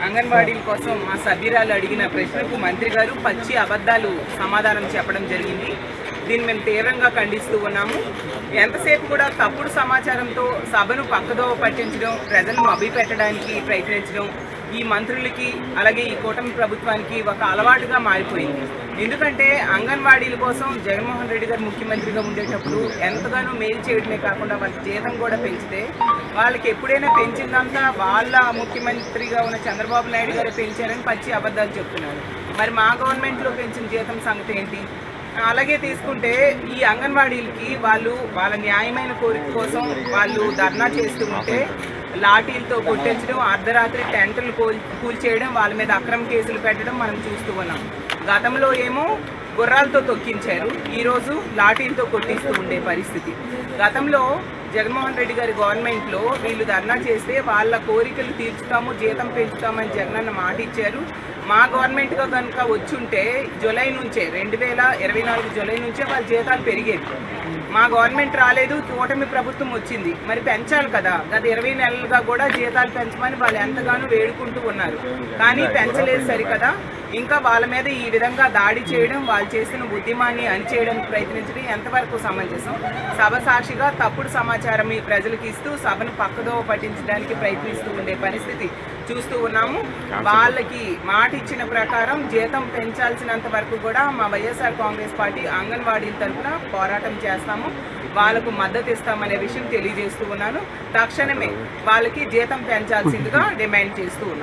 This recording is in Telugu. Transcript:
అంగన్వాడీల కోసం మా సభ్యురాలు అడిగిన ప్రశ్నకు మంత్రి గారు పచ్చి అబద్ధాలు సమాధానం చెప్పడం జరిగింది. దీన్ని మేము తీవ్రంగా ఖండిస్తూ ఉన్నాము. ఎంతసేపు కూడా తప్పుడు సమాచారంతో సభను పక్కదోవ పట్టించడం, ప్రజలను మభ్యపెట్టడానికి ప్రయత్నించడం ఈ మంత్రులకి అలాగే ఈ కూటమి ప్రభుత్వానికి ఒక అలవాటుగా మారిపోయింది. ఎందుకంటే అంగన్వాడీల కోసం జగన్మోహన్ రెడ్డి గారు ముఖ్యమంత్రిగా ఉండేటప్పుడు ఎంతగానో మేలు చేయడమే కాకుండా వాళ్ళ జీతం కూడా పెంచితే వాళ్ళకి ఎప్పుడైనా పెంచిందంతా వాళ్ళ ముఖ్యమంత్రిగా ఉన్న చంద్రబాబు నాయుడు గారు పెంచారని పచ్చి అబద్ధాలు చెప్తున్నారు. మరి మా గవర్నమెంట్లో పెంచిన జీతం సంగతి ఏంటి? అలాగే తీసుకుంటే ఈ అంగన్వాడీలకి వాళ్ళ న్యాయమైన కోరిక కోసం వాళ్ళు ధర్నా చేస్తూ ఉంటే లాఠీలతో కొట్టించడం, అర్ధరాత్రి టెంట్లు కూల్చేయడం, వాళ్ళ మీద అక్రమ కేసులు పెట్టడం మనం చూస్తూ ఉన్నాం. గతంలో ఏమో గుర్రాలతో తొక్కించారు, ఈరోజు లాఠీలతో కొట్టిస్తూ ఉండే పరిస్థితి. గతంలో జగన్మోహన్ రెడ్డి గారి గవర్నమెంట్లో వీళ్ళు ధర్నా చేస్తే వాళ్ళ కోరికలు తీర్చుతాము, జీతం పెంచుతామని జగనన్న మాట ఇచ్చారు. మా గవర్నమెంట్గా కనుక వచ్చుంటే జూలై నుంచే 2024 జూలై నుంచే వాళ్ళ జీతాలు పెరిగేవి. మా గవర్నమెంట్ రాలేదు, కూటమి ప్రభుత్వం వచ్చింది, మరి పెంచాలి కదా. గత 20 నెలలుగా కూడా జీతాలు పెంచమని వాళ్ళు ఎంతగానో వేడుకుంటూ ఉన్నారు, కానీ పెంచలేదు సరికదా. ఇంకా వాళ్ళ మీద ఈ విధంగా దాడి చేయడం, వాళ్ళు చేసిన ఉద్యమాన్ని అణిచేయడానికి ప్రయత్నించడం ఎంతవరకు సమంజసం? సభ సాక్షిగా తప్పుడు సమాచారం ఈ ప్రజలకు ఇస్తూ సభను పక్కదోవ పట్టించడానికి ప్రయత్నిస్తూ ఉండే పరిస్థితి చూస్తూ ఉన్నాము. వాళ్ళకి మాట ఇచ్చిన ప్రకారం జీతం పెంచాల్సినంత వరకు కూడా మా వైఎస్ఆర్ కాంగ్రెస్ పార్టీ అంగన్వాడీల తరఫున పోరాటం చేస్తాము, వాళ్ళకు మద్దతు ఇస్తామనే విషయం తెలియజేస్తూ ఉన్నాను. తక్షణమే వాళ్ళకి జీతం పెంచాల్సిందిగా డిమాండ్ చేస్తూ ఉన్నాను.